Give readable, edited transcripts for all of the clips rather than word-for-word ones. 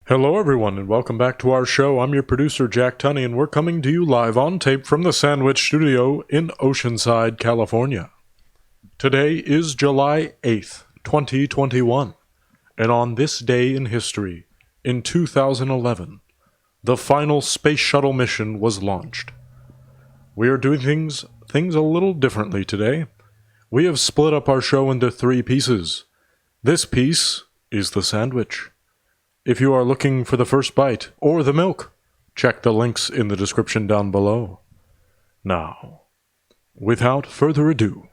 Hello, everyone, and welcome back to our show. I'm your producer, Jack Tunney, and we're coming to you live on tape from the Sandwich Studio in Oceanside, California. Today is July 8th, 2021, and on this day in history, in 2011, the final space shuttle mission was launched. We are doing things a little differently today. We have split up our show into 3 pieces. This piece is the sandwich. If you are looking for the first bite or the milk, check the links in the description down below. Now, without further ado,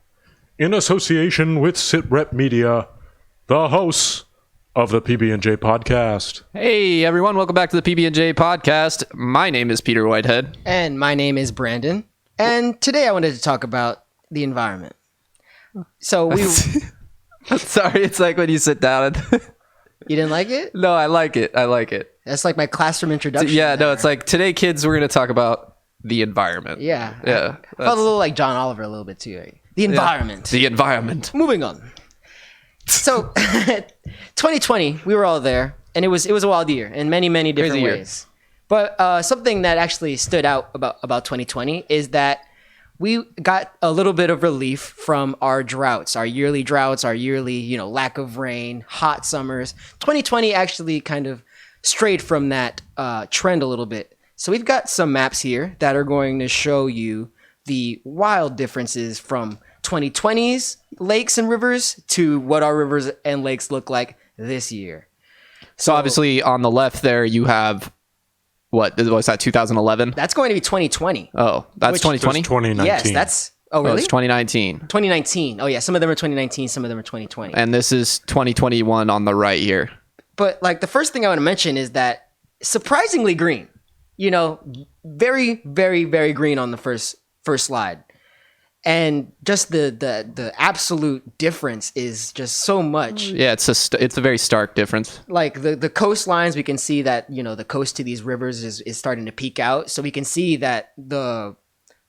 in association with SitRep Media, the hosts of the PB&J podcast. Hey everyone, welcome back to the PB&J podcast. My name is Peter Whitehead. And my name is Brandon. And today I wanted to talk about the environment. So we... Sorry, it's like when you sit down and... You didn't like it? No, I like it. That's like my classroom introduction. Yeah, no, it's like, today, kids, we're going to talk about the environment. Yeah. Yeah. I felt a little like John Oliver a little bit too. Right? The environment. Yeah, the environment. Moving on. So, 2020, we were all there, and it was a wild year in many, many different ways. But something that actually stood out about 2020 is that we got a little bit of relief from our droughts, our yearly lack of rain, hot summers. 2020 actually kind of strayed from that trend a little bit. So we've got some maps here that are going to show you the wild differences from 2020's lakes and rivers to what our rivers and lakes look like this year. So obviously on the left there you have, what was that, 2011? That's going to be 2020. Oh, that's 2020? 2019. Yes, that's... Oh, really? It's 2019. 2019. Oh, yeah. Some of them are 2019. Some of them are 2020. And this is 2021 on the right here. But, like, the first thing I want to mention is that surprisingly green. You know, very, very, very green on the first slide. And just the absolute difference is just so much. Yeah, it's a very stark difference. Like the coastlines, we can see that, you know, the coast to these rivers is starting to peak out. So we can see that the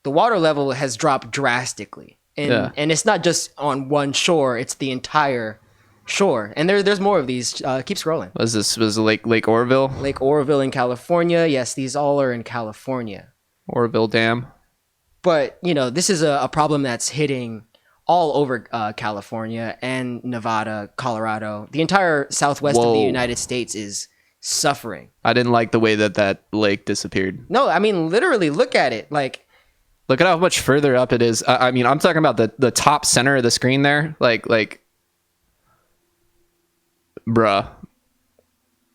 water level has dropped drastically. And it's not just on one shore, it's the entire shore. And there's more of these. Keep scrolling. Was Lake Oroville? Lake Oroville in California. Yes, these all are in California. Oroville Dam. But, you know, this is a problem that's hitting all over California and Nevada, Colorado. The entire southwest of the United States is suffering. I didn't like the way that lake disappeared. No, I mean, literally, look at it. Like, look at how much further up it is. I mean, I'm talking about the top center of the screen there. Like, bruh.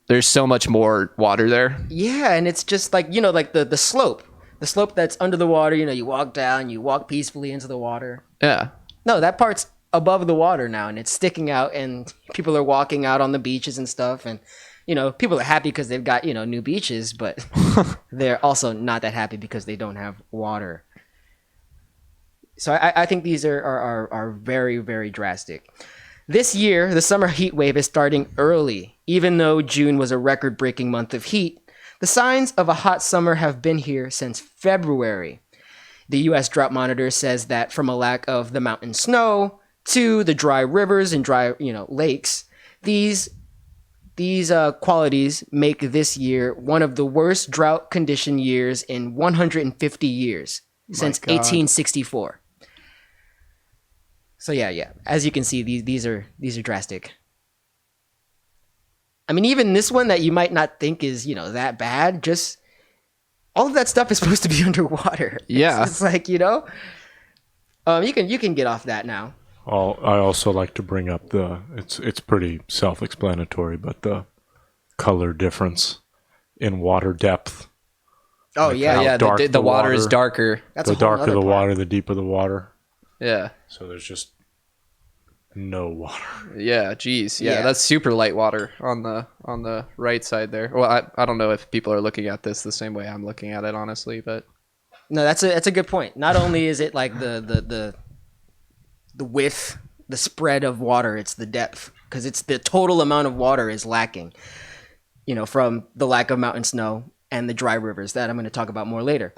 There's so much more water there. Yeah, and it's just like, you know, like the slope. The slope that's under the water, you know, you walk down, you walk peacefully into the water. Yeah. No, that part's above the water now, and it's sticking out, and people are walking out on the beaches and stuff, and, you know, people are happy because they've got, you know, new beaches, but they're also not that happy because they don't have water. So I think these are very, very drastic. This year, the summer heat wave is starting early. Even though June was a record-breaking month of heat, the signs of a hot summer have been here since February. The U.S. Drought Monitor says that from a lack of the mountain snow to the dry rivers and dry, you know, lakes, these qualities make this year one of the worst drought condition years in 150 years since 1864. So yeah. As you can see, these are drastic. I mean, even this one that you might not think is, you know, that bad, just all of that stuff is supposed to be underwater. Yeah. It's like, you know, you can get off that now. I also like to bring up it's pretty self-explanatory, but the color difference in water depth. Oh, Like yeah. The water is darker. That's the a whole darker other the part. water, the deeper the water. Yeah. So there's just no water. Yeah, geez. Yeah, Yeah. that's super light water on the right side there. Well, I don't know if people are looking at this the same way I'm looking at it, honestly, but No, that's a good point. Not only is it like the width, the spread of water, it's the depth, because it's the total amount of water is lacking, you know, from the lack of mountain snow and the dry rivers that I'm going to talk about more later.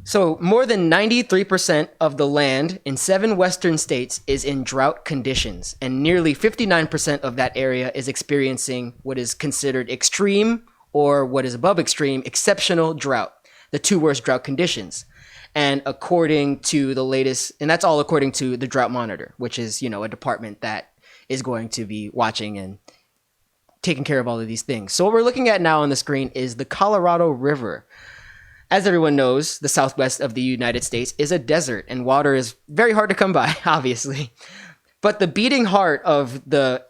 So more than 93% of the land in 7 western states is in drought conditions, and nearly 59% of that area is experiencing what is considered extreme or what is above extreme, exceptional drought, the two worst drought conditions. And according to the latest, and that's all according to the Drought Monitor, which is, a department that is going to be watching and taking care of all of these things. So what we're looking at now on the screen is the Colorado River. As everyone knows, the southwest of the United States is a desert, and water is very hard to come by, obviously. But the beating heart of the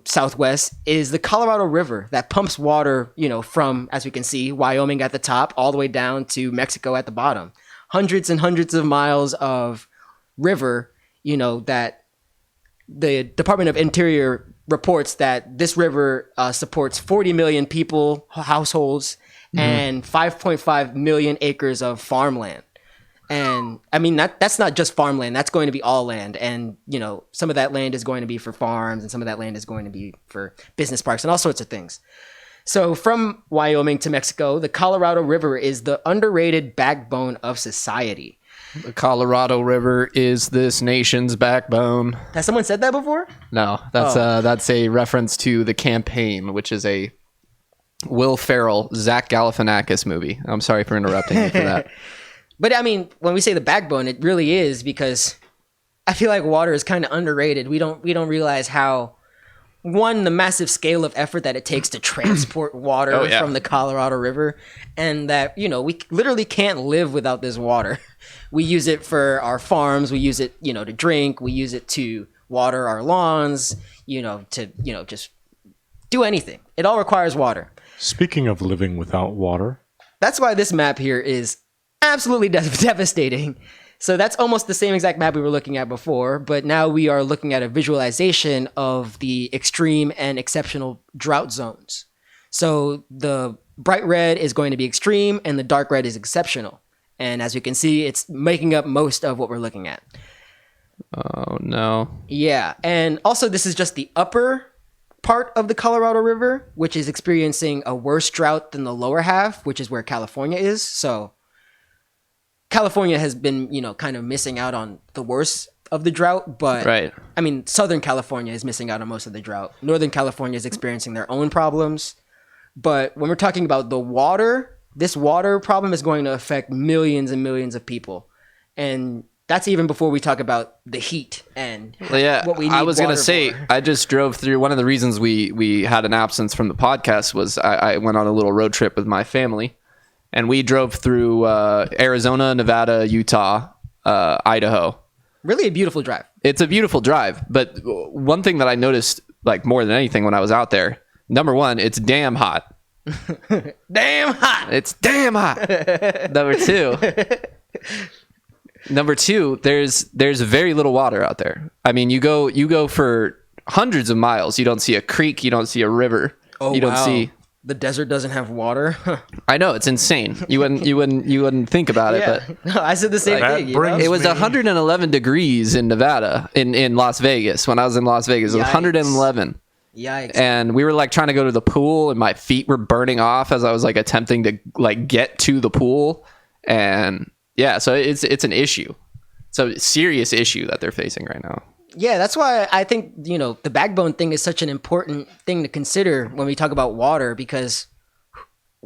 Southwest is the Colorado River that pumps water, from, as we can see, Wyoming at the top all the way down to Mexico at the bottom. Hundreds and hundreds of miles of river, that the Department of Interior reports that this river supports 40 million people, households, and 5.5 million acres of farmland. And I mean, that's not just farmland. That's going to be all land. And, some of that land is going to be for farms, and some of that land is going to be for business parks and all sorts of things. So from Wyoming to Mexico, the Colorado River is the underrated backbone of society. The Colorado River is this nation's backbone. Has someone said that before? No, that's a reference to The Campaign, which is a Will Ferrell, Zach Galifianakis movie. I'm sorry for interrupting you for that. But I mean, when we say the backbone, it really is, because I feel like water is kind of underrated. We don't realize how, one, the massive scale of effort that it takes to transport water from the Colorado River, and that, we literally can't live without this water. We use it for our farms. We use it, to drink. We use it to water our lawns, to, just do anything. It all requires water. Speaking of living without water. That's why this map here is absolutely devastating. So that's almost the same exact map we were looking at before, but now we are looking at a visualization of the extreme and exceptional drought zones. So the bright red is going to be extreme and the dark red is exceptional. And as you can see, it's making up most of what we're looking at. Oh, no. Yeah. And also, this is just the upper part of the Colorado River, which is experiencing a worse drought than the lower half, which is where California is. So California has been, kind of missing out on the worst of the drought, but right. I mean, Southern California is missing out on most of the drought. Northern California is experiencing their own problems. But when we're talking about the water, this water problem is going to affect millions and millions of people. And that's even before we talk about the heat and what we need. I was going to say, for. I just drove through. One of the reasons we had an absence from the podcast was I went on a little road trip with my family, and we drove through Arizona, Nevada, Utah, Idaho. Really a beautiful drive. It's a beautiful drive. But one thing that I noticed, like more than anything when I was out there, number one, it's damn hot. Damn hot. It's damn hot. Number two, there's very little water out there. I mean, you go for hundreds of miles, you don't see a creek, you don't see a river. You don't see. The desert doesn't have water. I know, it's insane. You wouldn't think about it, but no, I said the same thing. It was 111 degrees in Nevada, in Las Vegas. When I was in Las Vegas, it was 111. Yikes. And we were like trying to go to the pool, and my feet were burning off as I was like attempting to like get to the pool. And yeah, so it's an issue. It's a serious issue that they're facing right now. Yeah, that's why I think, the backbone thing is such an important thing to consider when we talk about water, because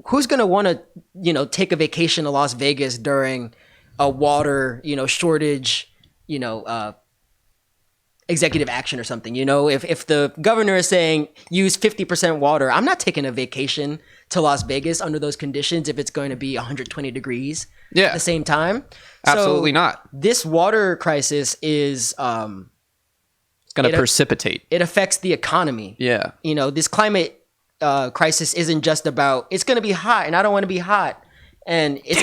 who's going to want to, take a vacation to Las Vegas during a water, shortage, executive action or something? If the governor is saying use 50% water, I'm not taking a vacation to Las Vegas under those conditions if it's going to be 120 degrees at the same time. Absolutely not. This water crisis is it's going to precipitate. It affects the economy. Yeah. This climate crisis isn't just about it's going to be hot and I don't want to be hot. And it's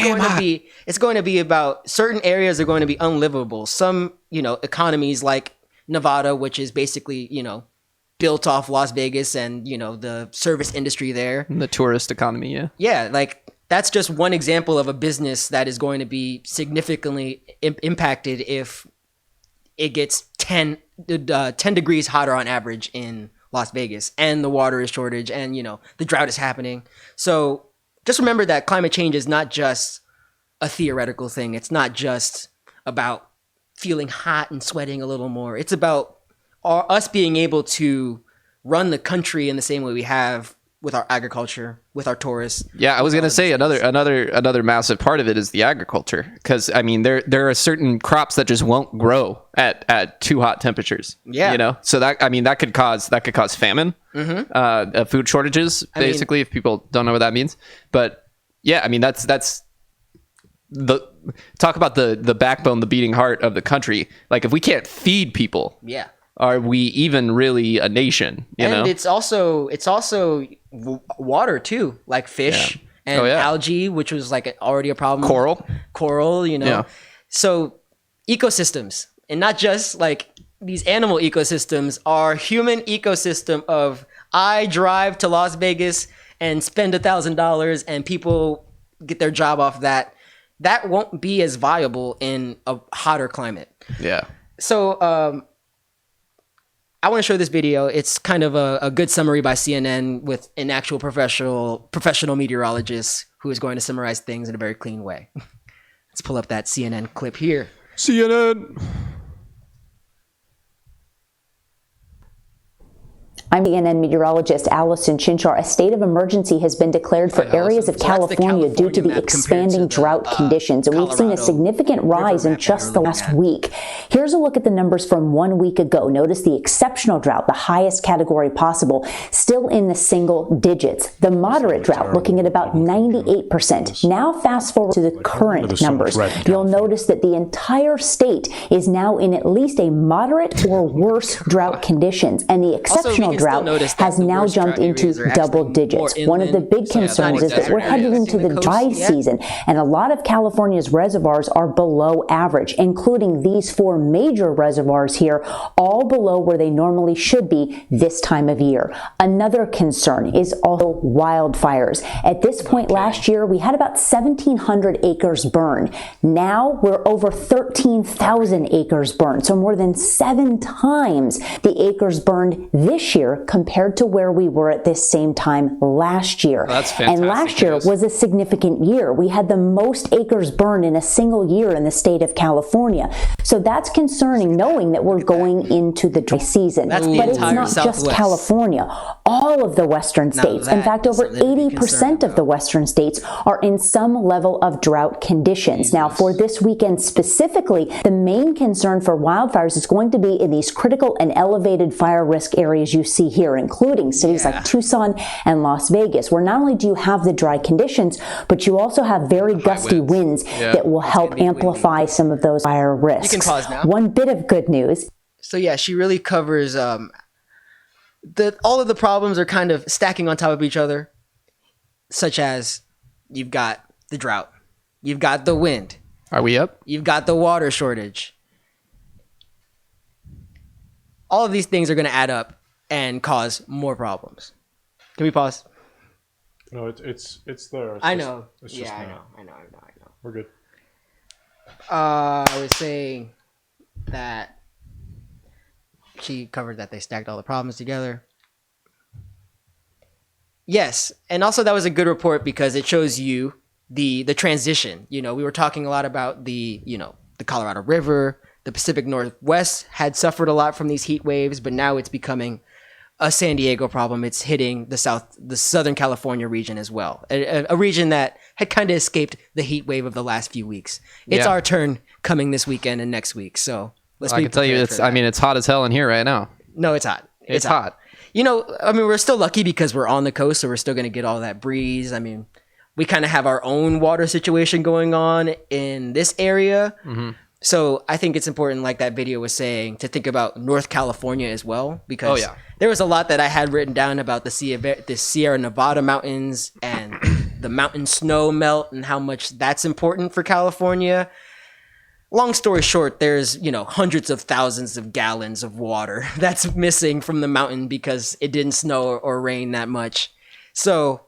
going to be about certain areas are going to be unlivable. Some, economies like Nevada, which is basically, built off Las Vegas and, the service industry there. The tourist economy, yeah. Yeah, like that's just one example of a business that is going to be significantly impacted if it gets 10 degrees hotter on average in Las Vegas and the water is shortage and, the drought is happening. So just remember that climate change is not just a theoretical thing. It's not just about feeling hot and sweating a little more. It's about us being able to run the country in the same way we have with our agriculture, with our tourists. Yeah, I was gonna say another massive part of it is the agriculture, because I mean there are certain crops that just won't grow at too hot temperatures. Yeah, you know, so that could cause famine, food shortages, basically, if people don't know what that means. But yeah, I mean that's the talk about the backbone, the beating heart of the country. Like if we can't feed people, yeah. Are we even really a nation? You know? It's also water too, like fish and algae, which was like already a problem. Coral, you know. Yeah. So ecosystems, and not just like these animal ecosystems, are human ecosystem of I drive to Las Vegas and spend $1,000 and people get their job off that. That won't be as viable in a hotter climate. Yeah. So I want to show this video. It's kind of a good summary by CNN with an actual professional meteorologist who is going to summarize things in a very clean way. Let's pull up that CNN clip here. CNN. I'm CNN meteorologist Allison Chinchar. A state of emergency has been declared for areas of California due to the expanding drought conditions. And we've seen a significant rise in just the last week. Here's a look at the numbers from 1 week ago. Notice the exceptional drought, the highest category possible, still in the single digits. The moderate drought, looking at about 98%. Now fast forward to the current numbers. You'll notice that the entire state is now in at least a moderate or worse drought conditions. And the exceptional drought has now jumped into double digits. One of the big concerns is that we're headed into the dry season, and a lot of California's reservoirs are below average, including these 4 major reservoirs here, all below where they normally should be this time of year. Another concern is also wildfires. At this point last year, we had about 1,700 acres burned. Now we're over 13,000 acres burned, so more than 7 times the acres burned this year compared to where we were at this same time last year. Well, that's fantastic. And last year was a significant year. We had the most acres burned in a single year in the state of California. So that's concerning, knowing that we're going into the dry season. But it's not just California. All of the western states, in fact, over 80% of the western states are in some level of drought conditions. Now, for this weekend specifically, the main concern for wildfires is going to be in these critical and elevated fire risk areas you see here, including cities like Tucson and Las Vegas, where not only do you have the dry conditions, but you also have very gusty winds that will help amplify some of those fire risks. You can pause now. One bit of good news. So yeah, she really covers all of the problems are kind of stacking on top of each other, such as you've got the drought, you've got the wind. Are we up? You've got the water shortage. All of these things are going to add up and cause more problems. Can we pause? No, it's there. I know. It's yeah, just I not. know. We're good. I was saying that she covered that they stacked all the problems together. Yes, and also that was a good report because it shows you the transition. You know, we were talking a lot about the Colorado River, the Pacific Northwest had suffered a lot from these heat waves, but now it's becoming a San Diego problem. It's hitting the Southern California region as well, a region that had kind of escaped the heat wave of the last few weeks. It's our turn coming this weekend and next week. So I can tell you, it's hot as hell in here right now. No, it's hot. It's hot. You know, I mean, we're still lucky because we're on the coast, so we're still going to get all that breeze. I mean, we kind of have our own water situation going on in this area. Mm-hmm. So I think it's important, like that video was saying, to think about North California as well, because there was a lot that I had written down about the Sierra Nevada mountains and the mountain snow melt and how much that's important for California. Long story short, there's, hundreds of thousands of gallons of water that's missing from the mountain because it didn't snow or rain that much. So,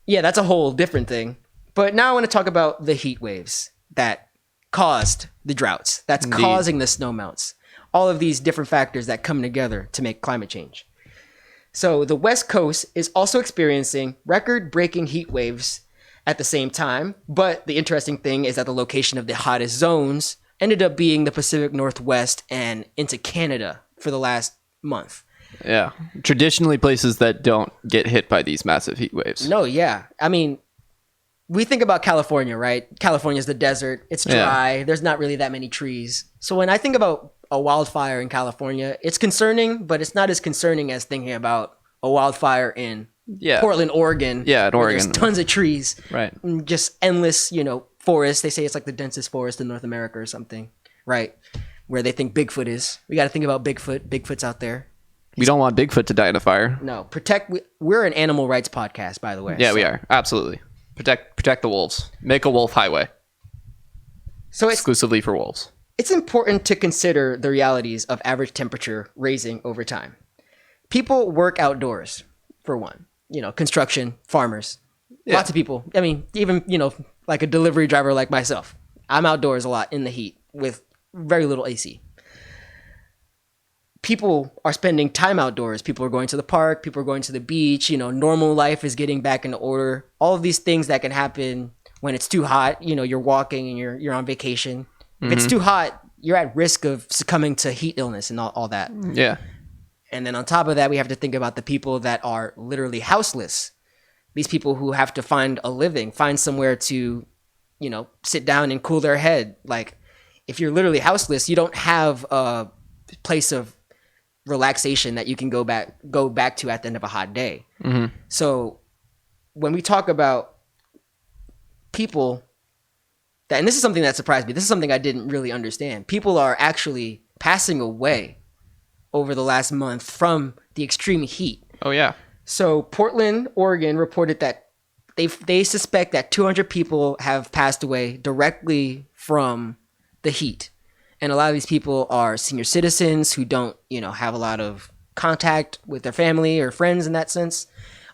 yeah, that's a whole different thing. But now I want to talk about the heat waves that caused the droughts, that's causing the snow melts. All of these different factors that come together to make climate change. So the West Coast is also experiencing record-breaking heat waves at the same time, but the interesting thing is that the location of the hottest zones ended up being the Pacific Northwest and into Canada for the last month. Yeah. Traditionally places that don't get hit by these massive heat waves. No, yeah. I mean, we think about California, right? California's the desert. It's dry. Yeah. There's not really that many trees. So when I think about a wildfire in California, it's concerning, but it's not as concerning as thinking about a wildfire in Portland, Oregon. Yeah, in Oregon. There's tons of trees. Right. And just endless, forests. They say it's like the densest forest in North America or something, right? Where they think Bigfoot is. We got to think about Bigfoot. Bigfoot's out there. We don't want Bigfoot to die in a fire. No. We're an animal rights podcast, by the way. Yeah, we are. Absolutely. Protect the wolves. Make a wolf highway. So exclusively for wolves. It's important to consider the realities of average temperature raising over time. People work outdoors, for one. Construction, farmers. Yeah. Lots of people. I mean, even, like a delivery driver like myself. I'm outdoors a lot in the heat with very little AC. People are spending time outdoors. People are going to the park. People are going to the beach. Normal life is getting back into order. All of these things that can happen when it's too hot. You're walking and you're on vacation. If it's too hot, you're at risk of succumbing to heat illness and all that. Yeah. And then on top of that, we have to think about the people that are literally houseless. These people who have to find a living, find somewhere to, sit down and cool their head. Like, if you're literally houseless, you don't have a place of relaxation that you can go back to at the end of a hot day. Mm-hmm. So when we talk about people that, and this is something that surprised me, this is something I didn't really understand. People are actually passing away over the last month from the extreme heat. Oh yeah. So Portland, Oregon reported that they suspect that 200 people have passed away directly from the heat. And a lot of these people are senior citizens who don't, have a lot of contact with their family or friends in that sense.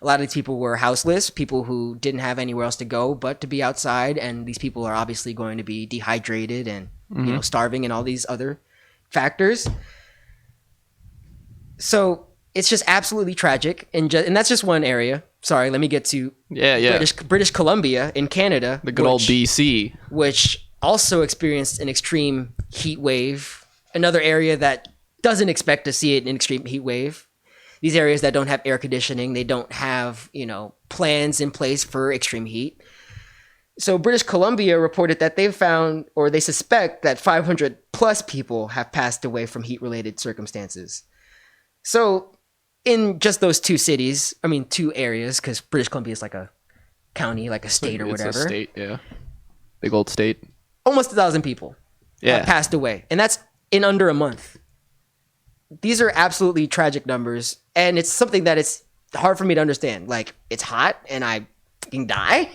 A lot of these people were houseless, people who didn't have anywhere else to go but to be outside. And these people are obviously going to be dehydrated and, starving and all these other factors. So it's just absolutely tragic. And that's just one area. Sorry, let me get to British Columbia in Canada. The good old BC. Which also experienced an extreme heat wave. Another area that doesn't expect to see an extreme heat wave. These areas that don't have air conditioning, they don't have, plans in place for extreme heat. So British Columbia reported that they've found, or they suspect that 500 plus people have passed away from heat-related circumstances. So in just those two areas, because British Columbia is like a county, like a state or whatever. It's a state, yeah. Big old state. Almost 1,000 people have passed away. And that's in under a month. These are absolutely tragic numbers. And it's something that it's hard for me to understand. Like, it's hot and I fucking die?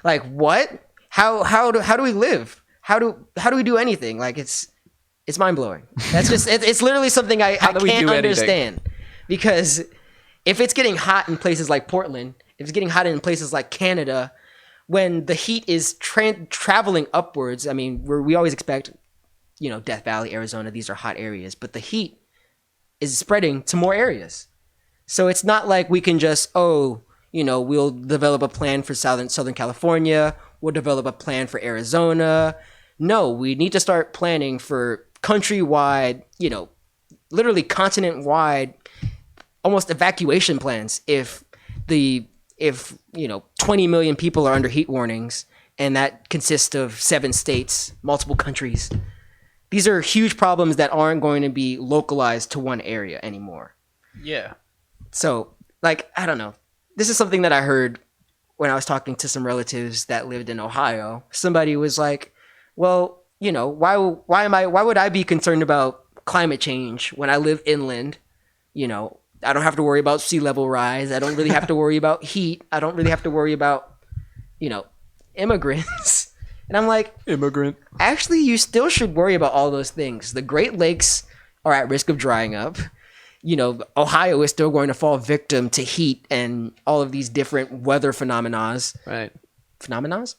Like, what? How do we live? How do we do anything? Like, it's mind-blowing. That's just, it's literally something I can't understand. Because if it's getting hot in places like Portland, if it's getting hot in places like Canada, when the heat is traveling upwards, I mean, we always expect, Death Valley, Arizona, these are hot areas, but the heat is spreading to more areas. So it's not like we can just, we'll develop a plan for Southern California, we'll develop a plan for Arizona. No, we need to start planning for countrywide, literally continent-wide, almost evacuation plans if 20 million people are under heat warnings, and that consists of 7 states, multiple countries. These are huge problems that aren't going to be localized to one area anymore. Yeah. So, I don't know. This is something that I heard when I was talking to some relatives that lived in Ohio. Somebody was like, well, why would I be concerned about climate change when I live inland? I don't have to worry about sea level rise. I don't really have to worry about heat. I don't really have to worry about, immigrants. And I'm like, immigrant. Actually, you still should worry about all those things. The Great Lakes are at risk of drying up. Ohio is still going to fall victim to heat and all of these different weather phenomena. Right. Phenomenas?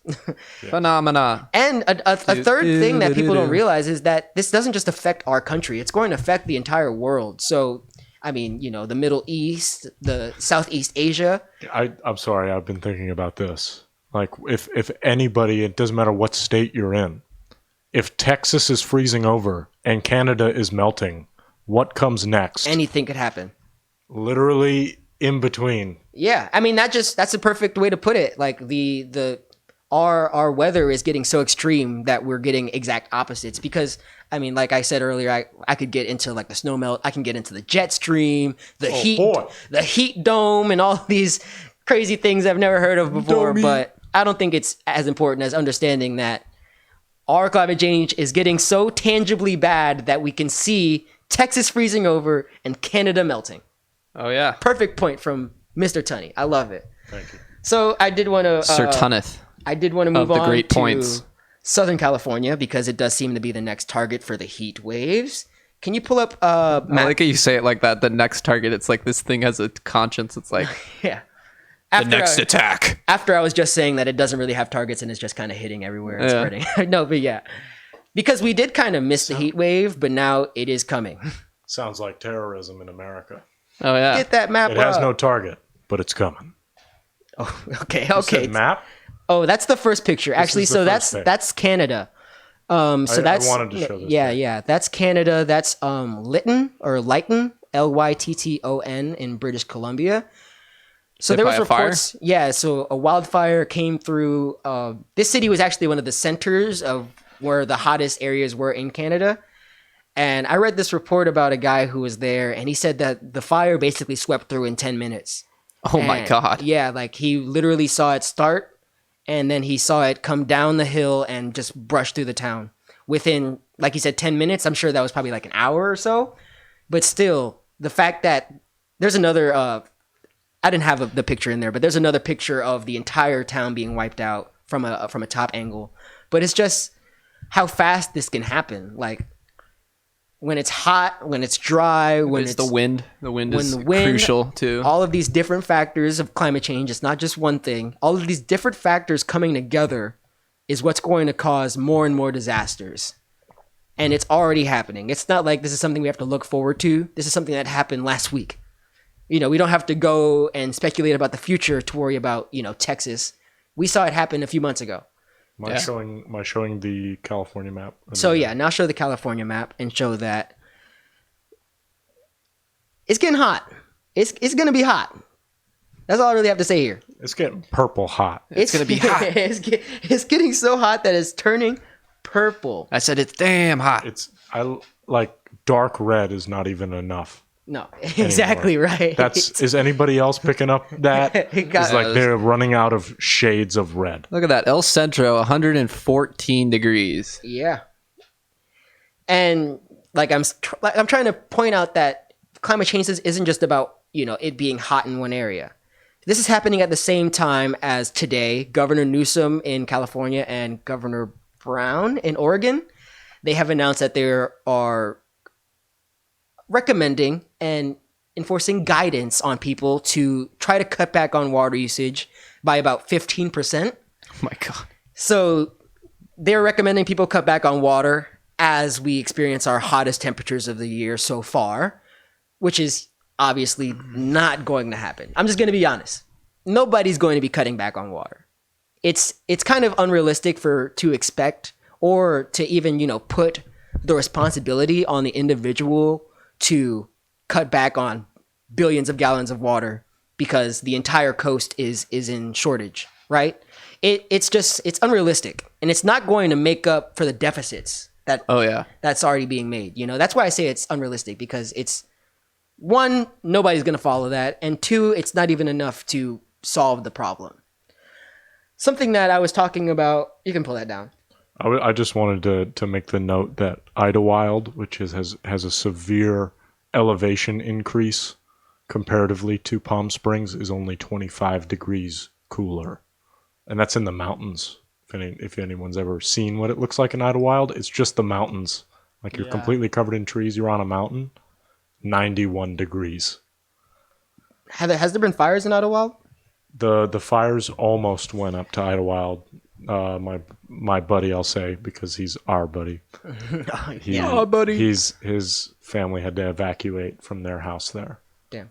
Phenomena. And a third thing that people don't realize is that this doesn't just affect our country. It's going to affect the entire world. So, I mean, the Middle East, the Southeast Asia. I'm sorry, I've been thinking about this. Like, if anybody, it doesn't matter what state you're in, if Texas is freezing over and Canada is melting, what comes next? Anything could happen. literally in between. Yeah, I mean that's a perfect way to put it. Like our weather is getting so extreme that we're getting exact opposites. Because I mean, like I said earlier, I could get into like the snow melt. I can get into the jet stream, the heat dome, and all these crazy things I've never heard of before. But I don't think it's as important as understanding that our climate change is getting so tangibly bad that we can see Texas freezing over and Canada melting. Oh yeah, Perfect point from Mr. Tunney. I love it. Thank you. So I did want to Sir Tunneth. I did want to move Of the on great to points. Southern California because it does seem to be the next target for the heat waves. Can you pull up I map? like how you say it like that. The next target. It's like this thing has a conscience. It's like Yeah. attack. After I was just saying that it doesn't really have targets and it's just kind of hitting everywhere and spreading. No, but yeah. Because we did kind of miss the heat wave, but now it is coming. Sounds like terrorism in America. Oh yeah. Get that map It has up. no target, but it's coming. Oh, okay. You said map? Oh, that's the first picture. Actually, is the so first pic. that's Canada. So I that's wanted to show this yeah, pic. yeah. That's Canada. That's Lytton or Lytton, Lytton in British Columbia. So Hit there by was a fire? reports. Yeah, so a wildfire came through. This city was actually one of the centers of where the hottest areas were in Canada. And I read this report about a guy who was there, and he said that the fire basically swept through in 10 minutes. Oh my And, god. Yeah, like he literally saw it start, and then he saw it come down the hill and just brush through the town. Within, like he said, 10 minutes. I'm sure that was probably like an hour or so. But still, the fact that there's another, I didn't have the picture in there, but there's another picture of the entire town being wiped out from a top angle. But it's just how fast this can happen. Like, when it's hot, when it's dry, when It's the wind. The wind when is the wind, crucial too. all of these different factors of climate change, it's not just one thing. All of these different factors coming together is what's going to cause more and more disasters. And it's already happening. It's not like this is something we have to look forward to. This is something that happened last week. You know, we don't have to go and speculate about the future to worry about, you know, Texas. We saw it happen a few months ago. Am I showing the California map? So yeah, now show the California map and show that it's getting hot. It's going to be hot. That's all I really have to say here. It's getting purple hot. It's gonna be hot. It's getting so hot that it's turning purple. I said it's damn hot. I like dark red is not even enough. No, exactly right. Is anybody else picking up that? It's like they're running out of shades of red. Look at that. El Centro, 114 degrees. Yeah. And like I'm trying to point out that climate change isn't just about, you know, it being hot in one area. This is happening at the same time as today, Governor Newsom in California and Governor Brown in Oregon, they have announced that they are recommending and enforcing guidance on people to try to cut back on water usage by about 15%. Oh my god. So they're recommending people cut back on water as we experience our hottest temperatures of the year so far, which is obviously not going to happen. I'm just going to be honest. Nobody's going to be cutting back on water. It's kind of unrealistic to expect or to even, you know, put the responsibility on the individual to cut back on billions of gallons of water because the entire coast is in shortage, right? It's unrealistic, and it's not going to make up for the deficits that's already being made. You know, that's why I say it's unrealistic, because it's, one, nobody's going to follow that, and two, it's not even enough to solve the problem. Something that I was talking about, you can pull that down. I just wanted to make the note that Idlewild, which has a severe elevation increase comparatively to Palm Springs, is only 25 degrees cooler. And that's in the mountains. If anyone's ever seen what it looks like in Idlewild, it's just the mountains. Like you're completely covered in trees, you're on a mountain, 91 degrees. Has there been fires in Idlewild? The fires almost went up to Idlewild. My buddy, I'll say, because he's our buddy. Our buddy. His family had to evacuate from their house there. Damn.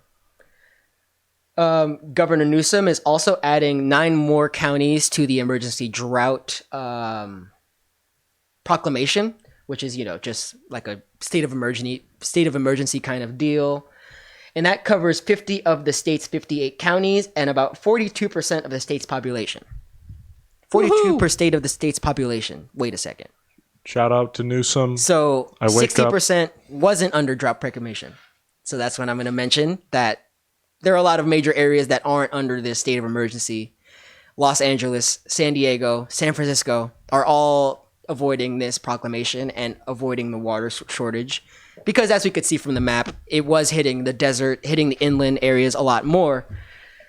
Governor Newsom is also adding 9 more counties to the emergency drought proclamation, which is, you know, just like a state of emergency kind of deal. And that covers 50 of the state's 58 counties and about 42% of the state's population. 42 per state of the state's population. Wait a second. Shout out to Newsom. So I wake 60% wasn't under drought proclamation. So that's when I'm going to mention that there are a lot of major areas that aren't under this state of emergency. Los Angeles, San Diego, San Francisco are all avoiding this proclamation and avoiding the water shortage. Because as we could see from the map, it was hitting the desert, hitting the inland areas a lot more.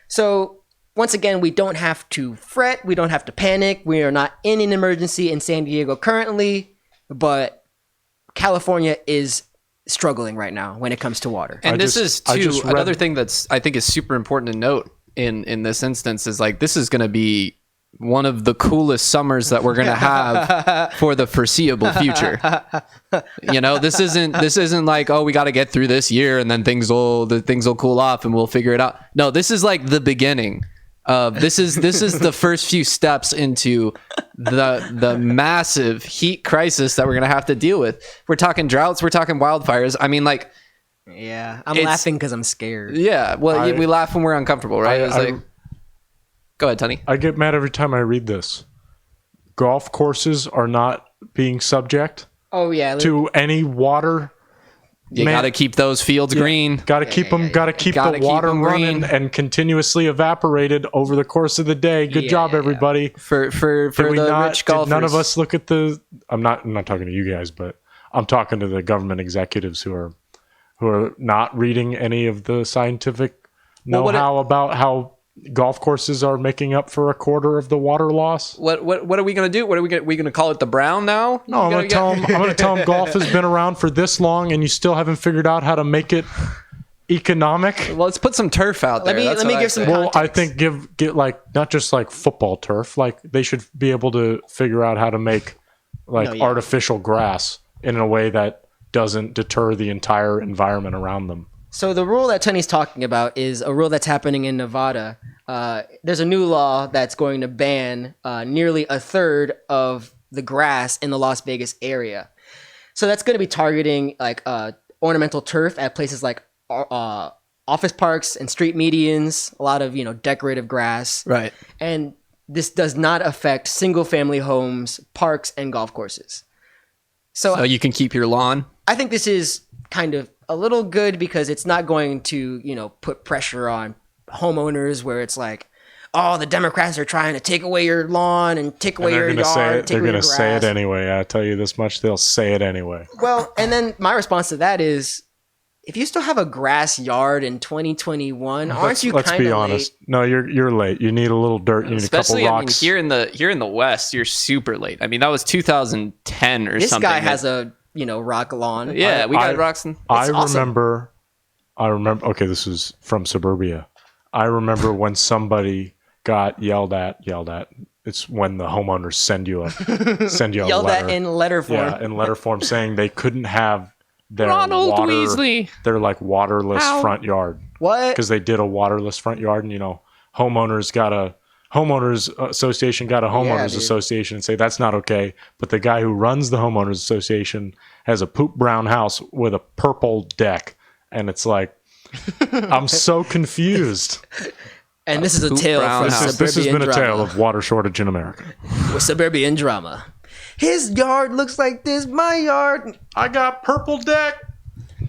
So once again, we don't have to fret. We don't have to panic. We are not in an emergency in San Diego currently, but California is struggling right now when it comes to water. And this is too another thing that's I think is super important to note in this instance is like this is going to be one of the coolest summers that we're going to have for the foreseeable future. You know, this isn't like, oh, we got to get through this year and then things will cool off and we'll figure it out. No, this is like the beginning of this is the first few steps into the massive heat crisis that we're going to have to deal with. We're talking droughts, we're talking wildfires. I mean, like, yeah, I'm laughing because I'm scared. Yeah, well, we laugh when we're uncomfortable, right? Go ahead, Tony. I get mad every time I read this. Golf courses are not being subject to any water. You got to keep those fields green. Got to keep them. Got to keep the water running and continuously evaporated over the course of the day. Good job, everybody. For the rich golfers. None of us look at the. I'm not talking to you guys, but I'm talking to the government executives who are not reading any of the scientific know-how about how golf courses are making up for a quarter of the water loss. What are we going to do? What are we going to call it the brown now? No, I'm going to tell them golf has been around for this long and you still haven't figured out how to make it economic. Well, let's put some turf out there. Let me give some context. Well, I think get like not just like football turf, like they should be able to figure out how to make artificial grass in a way that doesn't deter the entire environment around them. So the rule that Tony's talking about is a rule that's happening in Nevada. There's a new law that's going to ban nearly a third of the grass in the Las Vegas area. So that's going to be targeting like ornamental turf at places like office parks and street medians, a lot of, decorative grass. Right. And this does not affect single family homes, parks, and golf courses. So you can keep your lawn? I think this is kind of a little good because it's not going to, put pressure on homeowners where it's like, oh, the Democrats are trying to take away your lawn and take away your yard. They're going to say it anyway. I tell you this much, they'll say it anyway. Well, and then my response to that is, if you still have a grass yard in 2021, aren't you kind of late? Let's be honest. No, you're late. You need a little dirt. You need a couple rocks. Here in the West, you're super late. I mean, that was 2010 or something. This guy has a rock lawn. Yeah, we got rocks. I remember. Okay, this is from suburbia. I remember when somebody got yelled at. It's when the homeowners send you a yelled letter. At in letter form. Yeah, in letter form, saying they couldn't have their Weasley. Their like waterless front yard. What? Because they did a waterless front yard, and homeowners association got a homeowners association and say that's not okay. But the guy who runs the homeowners association has a poop brown house with a purple deck, and it's like, I'm so confused. And this is a tale from suburban This has been a tale of water shortage in America. With suburban drama. His yard looks like this. My yard. I got purple deck.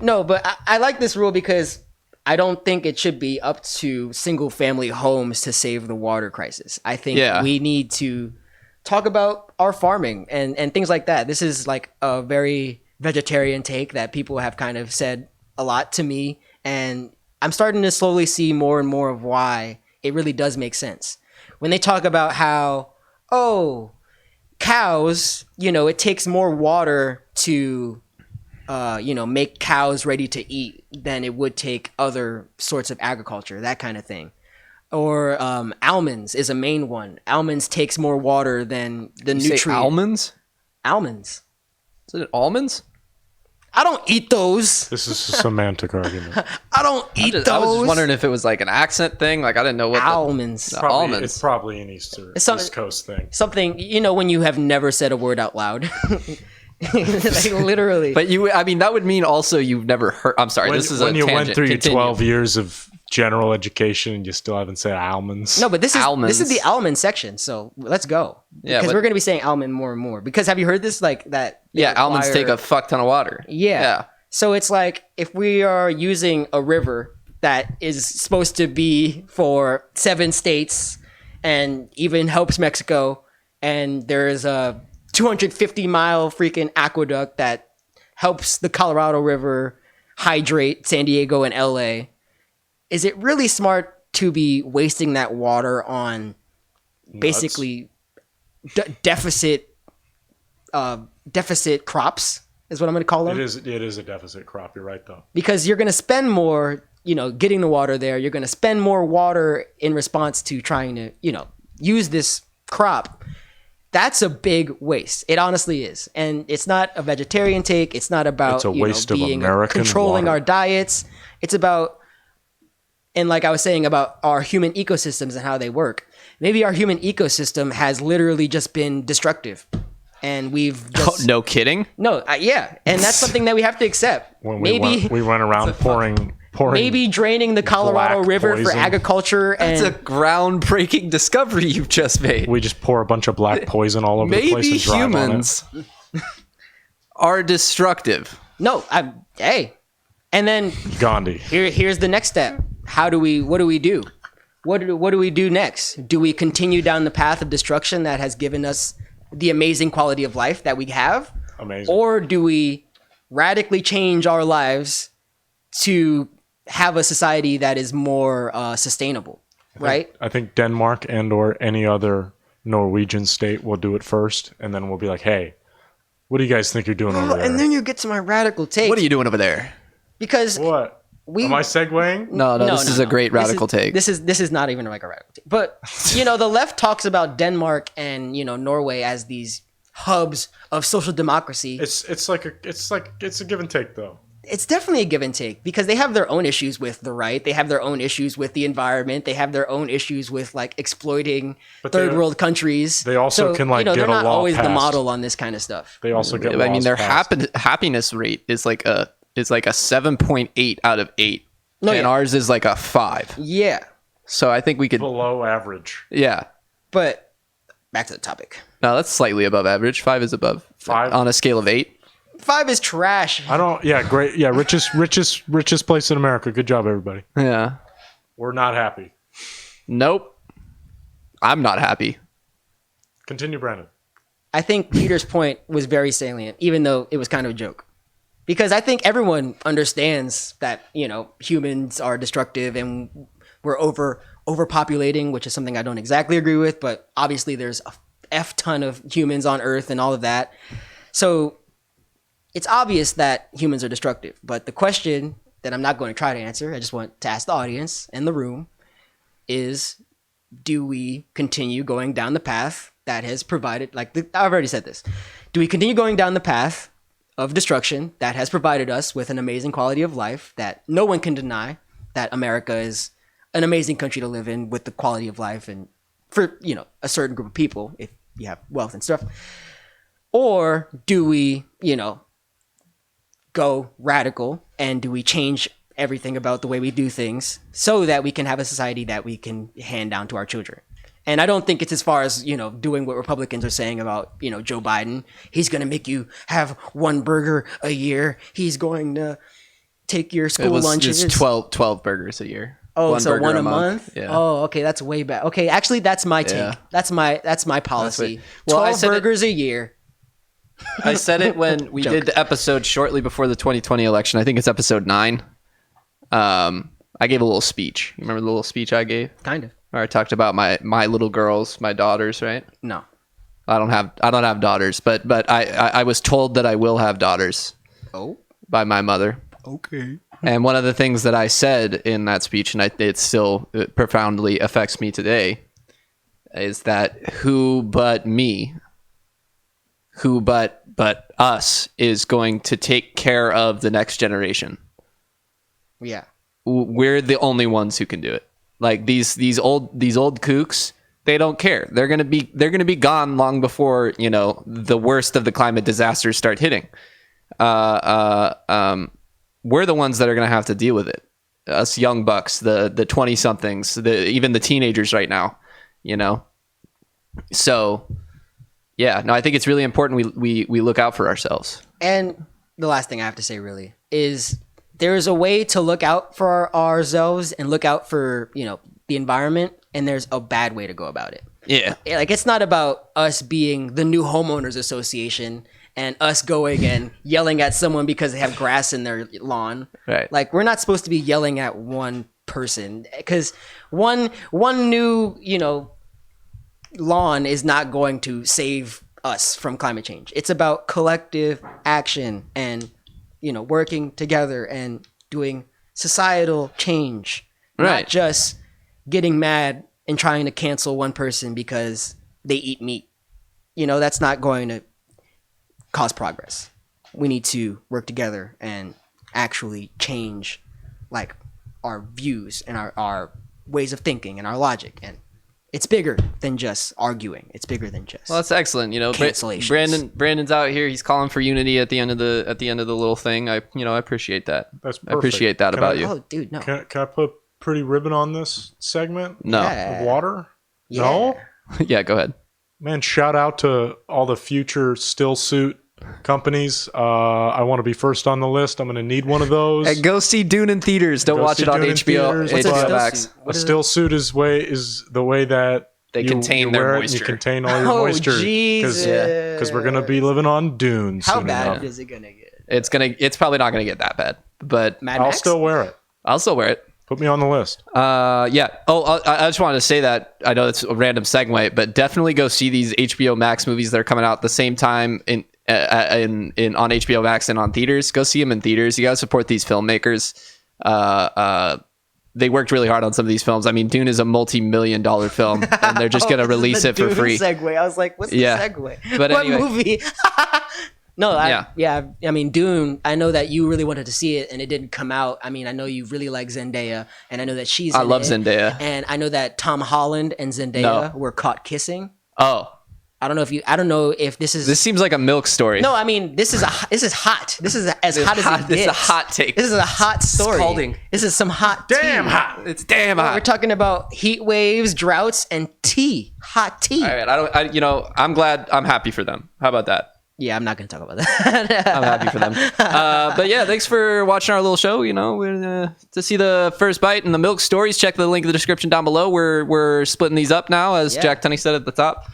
No, but I like this rule because I don't think it should be up to single family homes to save the water crisis. I think we need to talk about our farming and things like that. This is like a very vegetarian take that people have kind of said a lot to me. And I'm starting to slowly see more and more of why it really does make sense. When they talk about how, cows, it takes more water to, make cows ready to eat than it would take other sorts of agriculture, that kind of thing. Or almonds is a main one. Almonds takes more water than the nutrient. Say almonds? Almonds. Is it almonds? I don't eat those. This is a semantic argument. I don't eat those. I was just wondering if it was like an accent thing. Like I didn't know what almonds. Almonds. It's probably an East Coast thing. Something when you have never said a word out loud, Like literally. But I mean, that would mean also you've never heard. I'm sorry, this is when a you tangent. went through Continue. your 12 years of general education and you still haven't said almonds. No, but this is Almonds. the almond section. So let's go. Yeah, because but- we're going to be saying almond more and more. Because have you heard this? Like that. they Yeah, almonds require- take a fuck ton of water. Yeah. So it's like if we are using a river that is supposed to be for 7 states and even helps Mexico, and there's a 250-mile freaking aqueduct that helps the Colorado River hydrate San Diego and LA. Is it really smart to be wasting that water on basically deficit crops? Is what I'm going to call them. It is a deficit crop. You're right, though. Because you're going to spend more, getting the water there. You're going to spend more water in response to trying to, use this crop. That's a big waste. It honestly is. And it's not a vegetarian take. It's not about It's a waste of being American controlling water. our diets. It's about, and like I was saying about our human ecosystems and how they work. Maybe our human ecosystem has literally just been destructive. And we've just... No kidding. No, yeah. And that's something that we have to accept. When maybe we went around pouring maybe draining the Colorado black River for poison. agriculture It's a and groundbreaking discovery you've just made. we just pour a bunch of black poison all over the place Maybe and drive humans are destructive. no, hey. And then on it. Gandhi. here's the next step. What do we do? What do we do next? Do we continue down the path of destruction that has given us the amazing quality of life that we have? Amazing. Or do we radically change our lives to have a society that is more sustainable, right? I think Denmark and or any other Norwegian state will do it first, and then we'll be like, hey, what do you guys think you're doing over there? And then you get to my radical take. What are you doing over there? Because What? Am I segueing? No, this is a great radical take. This is not even like a radical take. But the left talks about Denmark and Norway as these hubs of social democracy. It's a give and take though. It's definitely a give and take because they have their own issues with the right. They have their own issues with the environment. They have their own issues with like exploiting third world countries. they also can, like, they're get a not law always the passed. model on this kind of stuff. They also get I mean, laws their passed. happiness rate is like a 7.8 out of 8, No, and yeah. ours is like a 5. Yeah, So I think we could, below average. yeah. but back to the topic. No, that's slightly above average. 5 is above 5? on a scale of 8. 5 is trash. I don't. Yeah, great. Yeah, richest place in America. Good job, everybody. Yeah. We're not happy. Nope. I'm not happy. Continue, Brandon. I think Peter's point was very salient, even though it was kind of a joke. Because I think everyone understands that, humans are destructive and we're overpopulating, which is something I don't exactly agree with, but obviously there's a F ton of humans on Earth and all of that. So it's obvious that humans are destructive. But the question that I'm not going to try to answer, I just want to ask the audience and the room, is do we continue going down the path that has provided, I've already said this. Do we continue going down the path of destruction that has provided us with an amazing quality of life that no one can deny that America is an amazing country to live in with the quality of life and for, a certain group of people, if you have wealth and stuff? Or do we, go radical and do we change everything about the way we do things so that we can have a society that we can hand down to our children? And I don't think it's as far as, doing what Republicans are saying about, Joe Biden. He's going to make you have one burger a year. He's going to take your school lunches. It's 12 burgers a year. Oh, so burger one a month? Yeah. Oh, okay, that's way back. Okay, actually, that's my take. Yeah. That's my policy. Well, I 12 said it- burgers a year. I said it when we did the episode shortly before the 2020 election. I think it's episode 9. I gave a little speech. You remember the little speech I gave? Kind of. Where I talked about my little girls, my daughters, right? No. I don't have daughters, but I was told that I will have daughters Oh. by my mother. Okay. And one of the things that I said in that speech, and it still profoundly affects me today, is that who but us is going to take care of the next generation. Yeah. We're the only ones who can do it. Like these old kooks They don't care. They're gonna be gone long before the worst of the climate disasters start hitting. We're the ones that are gonna have to deal with it. Us young bucks, the 20 somethings, even the teenagers right now. So yeah, no, I think it's really important we look out for ourselves. And the last thing I have to say really is there's a way to look out for ourselves and look out for the environment, and there's a bad way to go about it. Yeah. Like, it's not about us being the new homeowners association and us going and yelling at someone because they have grass in their lawn. Right. Like, we're not supposed to be yelling at one person, because one new, lawn is not going to save us from climate change. It's about collective action and, working together and doing societal change, right. Not just getting mad and trying to cancel one person because they eat meat. That's not going to cause progress. We need to work together and actually change like our views and our ways of thinking and our logic. And it's bigger than just arguing. It's bigger than just Well, that's excellent. cancellations. Brandon's out here. He's calling for unity at the end of the little thing. I appreciate that. That's I appreciate that perfect. about you. Oh, dude, no. Can I put a pretty ribbon on this segment? No. Yeah. Of water? Yeah. No? Yeah, go ahead. Man, shout out to all the future still suit companies. I want to be first on the list. I'm going to need one of those. Hey, go see Dune in theaters. Don't Go watch see it on Dune in HBO. theaters, HBO but- Max. A still suit is the way that They contain their wear it and moisture. you contain all your Oh, moisture. Jesus. Because we're going to be living on Dune How soon bad enough. is it gonna get? It's probably not going to get that bad, but Mad I'll Max? still wear it. I'll still wear it. Put me on the list. Yeah. Oh, I just wanted to say that. I know it's a random segue, but definitely go see these HBO Max movies that are coming out at the same time on HBO Max and on theaters. Go see them in theaters. You gotta support these filmmakers. They worked really hard on some of these films. I mean, Dune is a multi-million-dollar film, and they're just gonna release it for Dune free. Segue. I was like, what's the Yeah. segue? But what anyway. movie? No, Yeah. I mean, Dune, I know that you really wanted to see it and it didn't come out. I mean, I know you really like Zendaya, and I know that she's I in love it. Zendaya. And I know that Tom Holland and Zendaya were caught kissing. Oh, I don't know if this is this seems like a milk story. No, I mean, this is hot. This is as hot as it This is a gets. hot take. This is a hot story. Scalding. This is some hot Damn tea. hot. It's damn hot. We're talking about heat waves, droughts, and tea. Hot tea. All right, I'm happy for them. How about that? Yeah, I'm not going to talk about that. I'm happy for them. But yeah, thanks for watching our little show. To see the first bite and the milk stories, check the link in the description down below. We're splitting these up now, as Jack Tunney said at the top.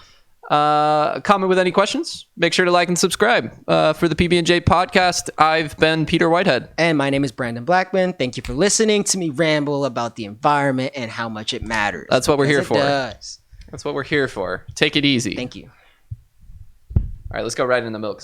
Comment with any questions. Make sure to like and subscribe. For the PB&J podcast, I've been Peter Whitehead. And my name is Brandon Blackman. Thank you for listening to me ramble about the environment and how much it matters. That's what we're here Because it for. does. That's what we're here for. Take it easy. Thank you. All right, let's go right in the milk.